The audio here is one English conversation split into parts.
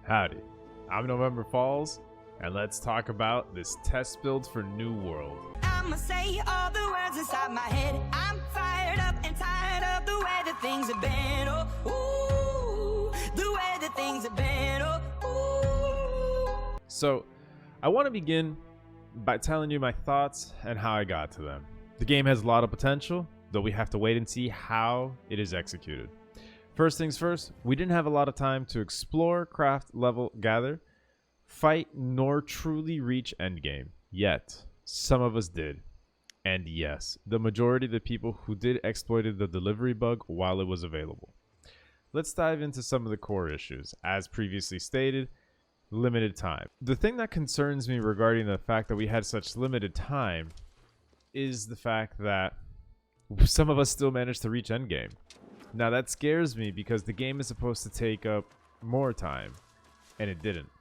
Howdy, I'm November Falls, and let's talk about this test build for New World. I'ma say all the words inside my head. I'm fired up and tired of the way that things have been. Oh, ooh, the way that things have been. Oh, ooh. So, I want to begin by telling you my thoughts and how I got to them. The game has a lot of potential, though we have to wait and see how it is executed. First things first, we didn't have a lot of time to explore, craft, level, gather, fight, nor truly reach endgame. Yet, some of us did. And yes, the majority of the people who did exploited the delivery bug while it was available. Let's dive into some of the core issues. As previously stated, limited time. The thing that concerns me regarding the fact that we had such limited time is the fact that some of us still managed to reach endgame. Now that scares me because the game is supposed to take up more time, and it didn't.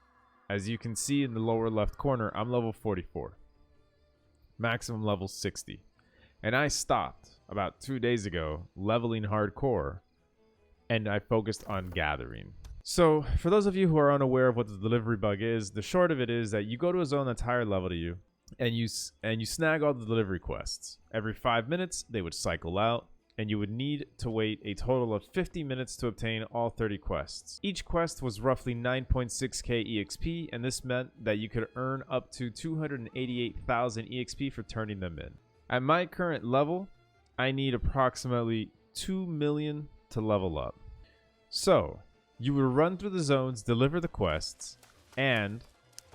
As you can see in the lower left corner, I'm level 44. Maximum level 60. And I stopped about 2 days ago leveling hardcore, and I focused on gathering. So for those of you who are unaware of what the delivery bug is, the short of it is that you go to a zone that's higher level to you, and you snag all the delivery quests. Every 5 minutes, they would cycle out, and you would need to wait a total of 50 minutes to obtain all 30 quests. Each quest was roughly 9.6k EXP, and this meant that you could earn up to 288,000 EXP for turning them in. At my current level, I need approximately 2 million to level up. So, you would run through the zones, deliver the quests, and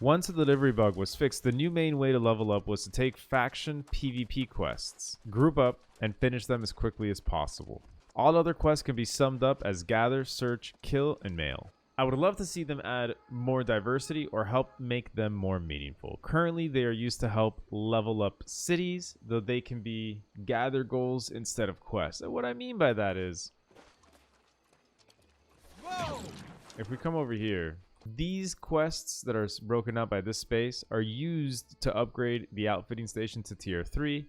once the delivery bug was fixed, the new main way to level up was to take faction PvP quests, group up, and finish them as quickly as possible. All other quests can be summed up as gather, search, kill, and mail. I would love to see them add more diversity or help make them more meaningful. Currently, they are used to help level up cities, though they can be gather goals instead of quests. And what I mean by that is, if we come over here, these quests that are broken up by this space are used to upgrade the outfitting station to tier 3.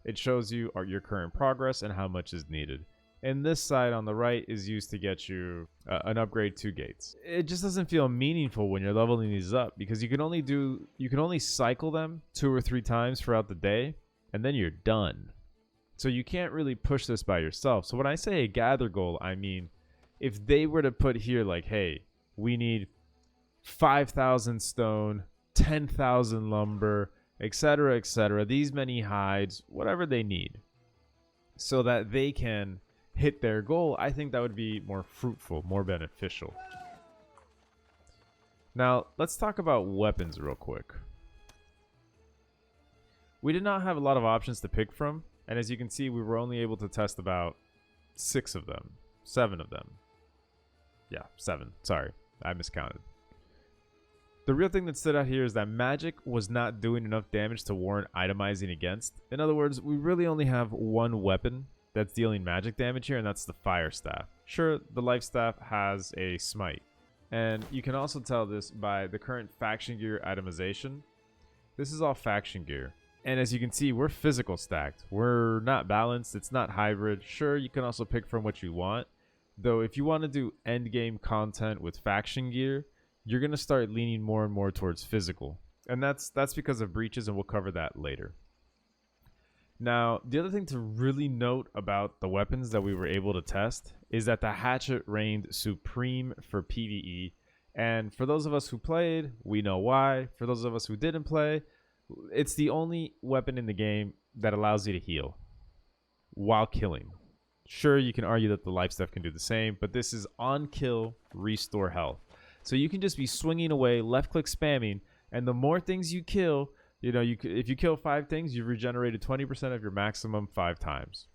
It shows you your current progress and how much is needed. And this side on the right is used to get you an upgrade to gates. It just doesn't feel meaningful when you're leveling these up because you can only cycle them 2 or 3 times throughout the day and then you're done. So you can't really push this by yourself. So when I say a gather goal, I mean if they were to put here like, hey, we need 5,000 stone, 10,000 lumber, etc., these many hides, whatever they need, so that they can hit their goal, I think that would be more fruitful, more beneficial. Now, let's talk about weapons real quick. We did not have a lot of options to pick from, and as you can see, we were only able to test about 6 of them, 7 of them. Yeah, 7. Sorry, I miscounted. The real thing that stood out here is that magic was not doing enough damage to warrant itemizing against. In other words, we really only have one weapon that's dealing magic damage here, and that's the fire staff. Sure, the life staff has a smite, and you can also tell this by the current faction gear itemization. This is all faction gear, and as you can see, we're physical stacked. We're not balanced. It's not hybrid. Sure, you can also pick from what you want, though if you want to do end game content with faction gear, you're going to start leaning more and more towards physical. And that's because of breaches, and we'll cover that later. Now, the other thing to really note about the weapons that we were able to test is that the hatchet reigned supreme for PvE. And for those of us who played, we know why. For those of us who didn't play, it's the only weapon in the game that allows you to heal while killing. Sure, you can argue that the life stuff can do the same, but this is on kill, restore health. So you can just be swinging away, left click spamming, and the more things you kill, if you kill 5 things, you've regenerated 20% of your maximum 5 times.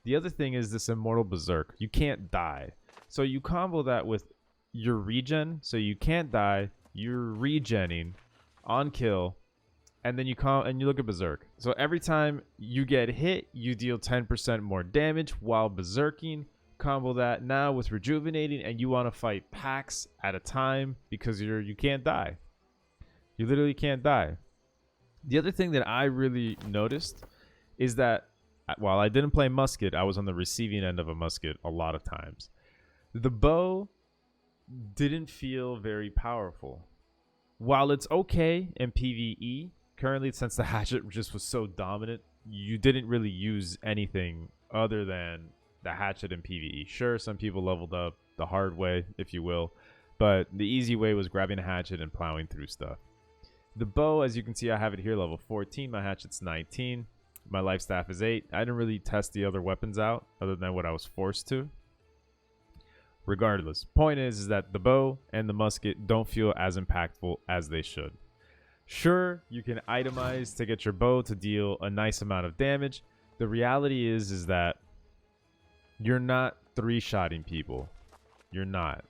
The other thing is this immortal berserk. You can't die. So you combo that with your regen, so you can't die, you're regenning on kill, and then you look at berserk. So every time you get hit, you deal 10% more damage while berserking. Combo that now with rejuvenating, and you want to fight packs at a time because you can't die. You literally can't die. The other thing that I really noticed is that while I didn't play musket, I was on the receiving end of a musket a lot of times. The bow didn't feel very powerful. While it's okay in PvE, currently, since the hatchet just was so dominant, you didn't really use anything other than the hatchet in PvE. Sure, some people leveled up the hard way, if you will, but the easy way was grabbing a hatchet and plowing through stuff. The bow, as you can see, I have it here, level 14. My hatchet's 19. My life staff is 8. I didn't really test the other weapons out other than what I was forced to. Regardless, point is that the bow and the musket don't feel as impactful as they should. Sure, you can itemize to get your bow to deal a nice amount of damage. The reality is that you're not three-shotting people. You're not.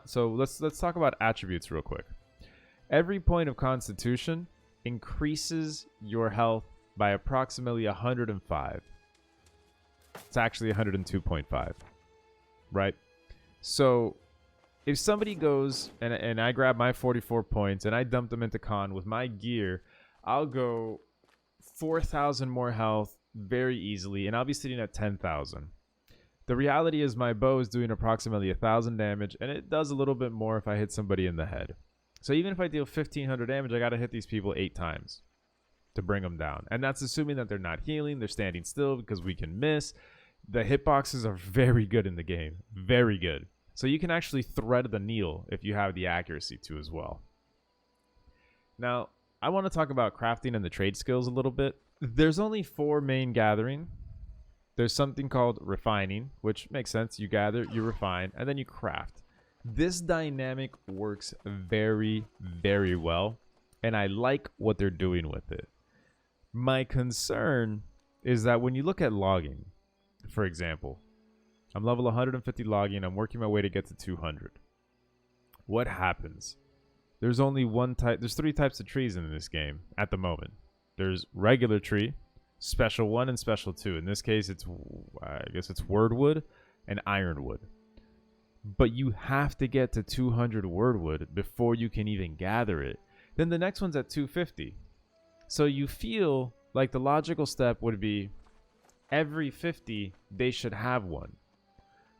So let's talk about attributes real quick. Every point of constitution increases your health by approximately 105. It's actually 102.5, right? So if somebody goes and I grab my 44 points and I dump them into con with my gear, I'll go 4,000 more health very easily, and I'll be sitting at 10,000. The reality is my bow is doing approximately 1,000 damage, and it does a little bit more if I hit somebody in the head. So even if I deal 1,500 damage, I got to hit these people 8 times to bring them down. And that's assuming that they're not healing, they're standing still because we can miss. The hitboxes are very good in the game. Very good. So you can actually thread the needle if you have the accuracy to as well. Now, I want to talk about crafting and the trade skills a little bit. There's only 4 main gathering. There's something called refining, which makes sense. You gather, you refine, and then you craft. This dynamic works very, very well, and I like what they're doing with it. My concern is that when you look at logging, for example, I'm level 150 logging, I'm working my way to get to 200. What happens? There's only one type, there's 3 types of trees in this game at the moment. There's regular tree, special 1 and special 2. In this case, I guess it's wordwood and ironwood. But you have to get to 200 wordwood before you can even gather it. Then the next one's at 250. So you feel like the logical step would be every 50, they should have one.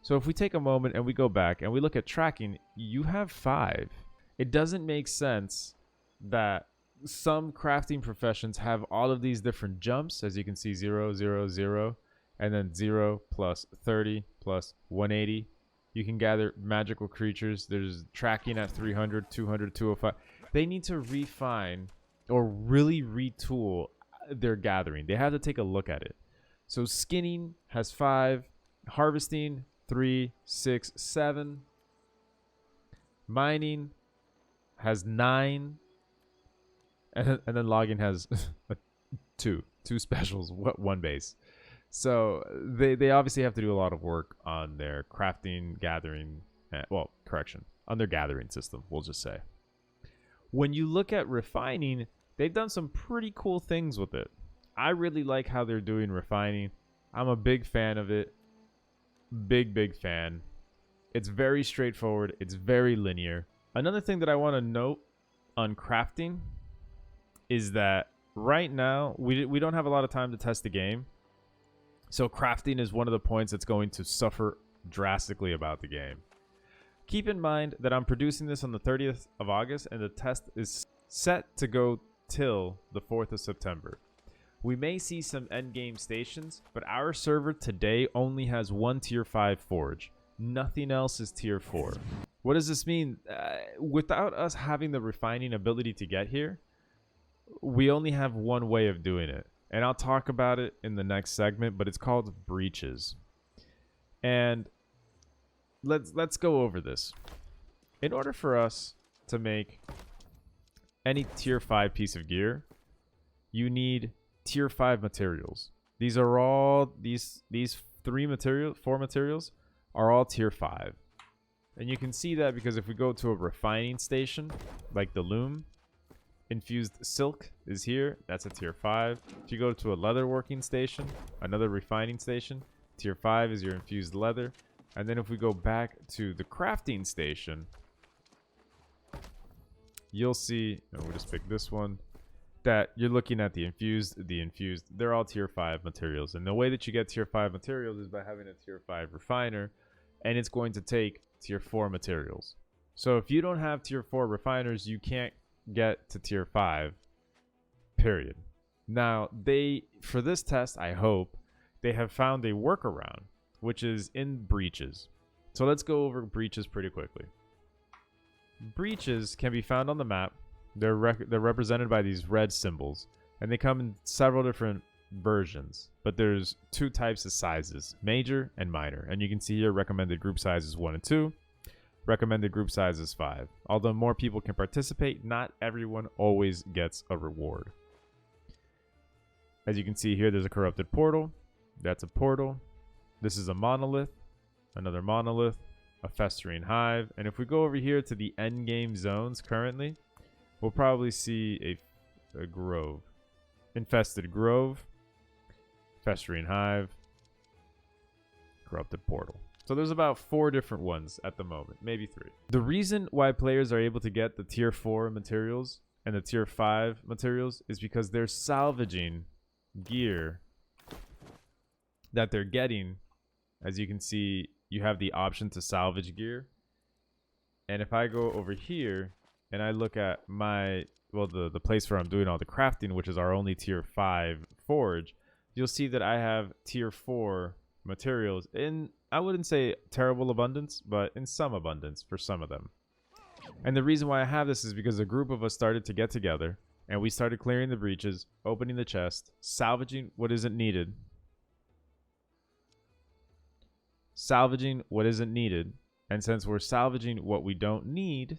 So if we take a moment and we go back and we look at tracking, you have 5. It doesn't make sense that some crafting professions have all of these different jumps. As you can see, 0, 0, 0, and then 0 plus 30 plus 180. You can gather magical creatures. There's tracking at 300, 200, 205. They need to refine or really retool their gathering. They have to take a look at it. So skinning has 5, harvesting 3, 6, 7, mining has 9, and then logging has 2 specials, 1 base. So they obviously have to do a lot of work on their crafting, gathering, on their gathering system, we'll just say. When you look at refining, they've done some pretty cool things with it. I really like how they're doing refining. I'm a big fan of it. Big fan. It's very straightforward. It's very linear. Another thing that I want to note on crafting is that right now we don't have a lot of time to test the game. So crafting is one of the points that's going to suffer drastically about the game. Keep in mind that I'm producing this on the 30th of August and the test is set to go till the 4th of September. We may see some endgame stations, but our server today only has 1 tier 5 forge. Nothing else is tier 4. What does this mean? Without us having the refining ability to get here, we only have one way of doing it. And I'll talk about it in the next segment, but it's called breaches. And let's go over this. In order for us to make any tier 5 piece of gear, you need tier 5 materials. These are all these 4 materials are all tier 5. And you can see that because if we go to a refining station like the loom, infused silk is here, that's a tier 5. If you go to a leather working station, another refining station, tier 5 is your infused leather. And then if we go back to the crafting station, you'll see, and we'll just pick this one, that you're looking at the infused, they're all tier 5 materials. And the way that you get tier 5 materials is by having a tier 5 refiner. and it's going to take tier 4 materials. So if you don't have tier 4 refiners, you can't get to tier 5, period. Now, for this test, I hope, they have found a workaround, which is in breaches. So let's go over breaches pretty quickly. Breaches can be found on the map. They're represented by these red symbols, and they come in several different versions, but there's 2 types of sizes, major and minor. And you can see here recommended group size is 1 and 2. Recommended group size is 5. Although more people can participate, not everyone always gets a reward. As you can see here, there's a corrupted portal. That's a portal. This is a monolith, another monolith, a festering hive. And if we go over here to the end game zones currently, we'll probably see a grove. Infested grove, festering hive, corrupted portal. So there's about 4 different ones at the moment, maybe 3. The reason why players are able to get the tier 4 materials and the tier 5 materials is because they're salvaging gear that they're getting. As you can see, you have the option to salvage gear. And if I go over here and I look at the place where I'm doing all the crafting, which is our only tier 5 forge, you'll see that I have tier 4 materials in, I wouldn't say terrible abundance, but in some abundance for some of them. And the reason why I have this is because a group of us started to get together and we started clearing the breaches, opening the chest, salvaging what isn't needed. And since we're salvaging what we don't need,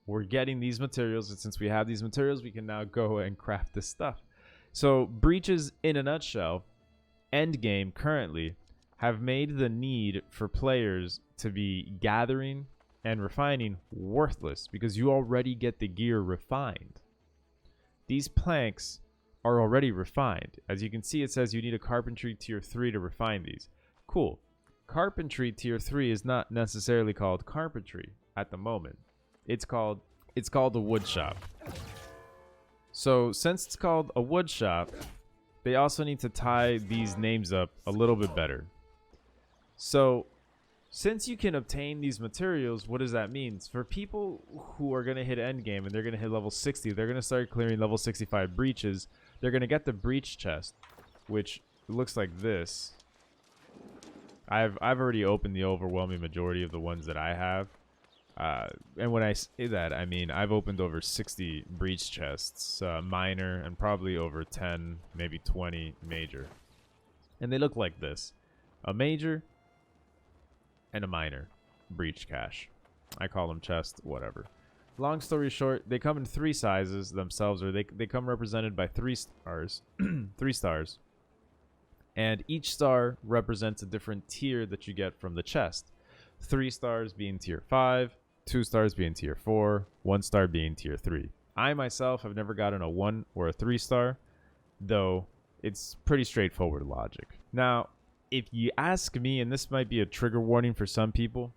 we're getting these materials. And since we have these materials, we can now go and craft this stuff. So breaches, in a nutshell, endgame currently have made the need for players to be gathering and refining worthless because you already get the gear refined. These planks are already refined. As you can see, it says you need a carpentry tier 3 to refine these. Cool. Carpentry tier 3 is not necessarily called carpentry at the moment. It's called a wood shop. So since it's called a wood shop, they also need to tie these names up a little bit better. So since you can obtain these materials, what does that mean? For people who are going to hit endgame and they're going to hit level 60, they're going to start clearing level 65 breaches. They're going to get the breach chest, which looks like this. I've already opened the overwhelming majority of the ones that I have. And when I say that, I mean I've opened over 60 breach chests, minor, and probably over 10, maybe 20 major. And they look like this. A major and a minor breach cache. I call them chest, whatever. Long story short, they come in 3 sizes themselves, or they come represented by 3 stars. 3 stars. And each star represents a different tier that you get from the chest. 3 stars being tier 5, 2 stars being tier 4, 1 star being tier 3. I myself have never gotten a 1 or a 3 star, though it's pretty straightforward logic. Now, if you ask me, and this might be a trigger warning for some people,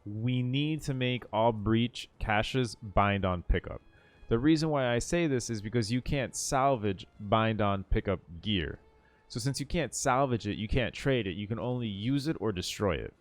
we need to make all breach caches bind on pickup. The reason why I say this is because you can't salvage bind on pickup gear. So since you can't salvage it, you can't trade it, you can only use it or destroy it.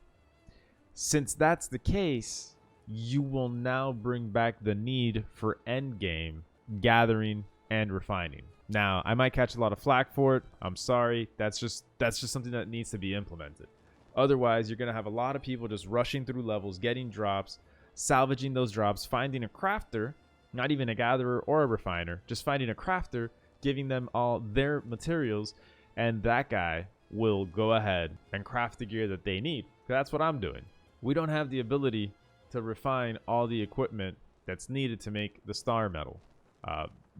Since that's the case, you will now bring back the need for endgame gathering and refining. Now, I might catch a lot of flack for it. I'm sorry. That's just something that needs to be implemented. Otherwise, you're going to have a lot of people just rushing through levels, getting drops, salvaging those drops, finding a crafter, not even a gatherer or a refiner, just finding a crafter, giving them all their materials, and that guy will go ahead and craft the gear that they need. That's what I'm doing. We don't have the ability to refine all the equipment that's needed to make the star metal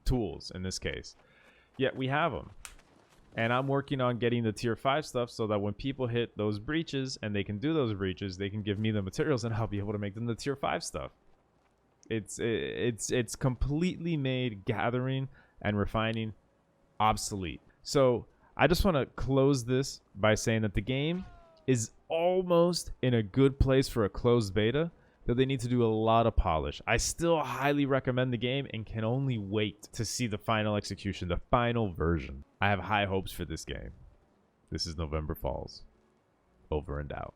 tools in this case. Yet we have them. And I'm working on getting the tier 5 stuff so that when people hit those breaches and they can do those breaches, they can give me the materials and I'll be able to make them the tier 5 stuff. It's completely made gathering and refining obsolete. So I just want to close this by saying that the game is almost in a good place for a closed beta, though they need to do a lot of polish. I still highly recommend the game and can only wait to see the final execution, the final version. I have high hopes for this game. This is November Falls. over and out.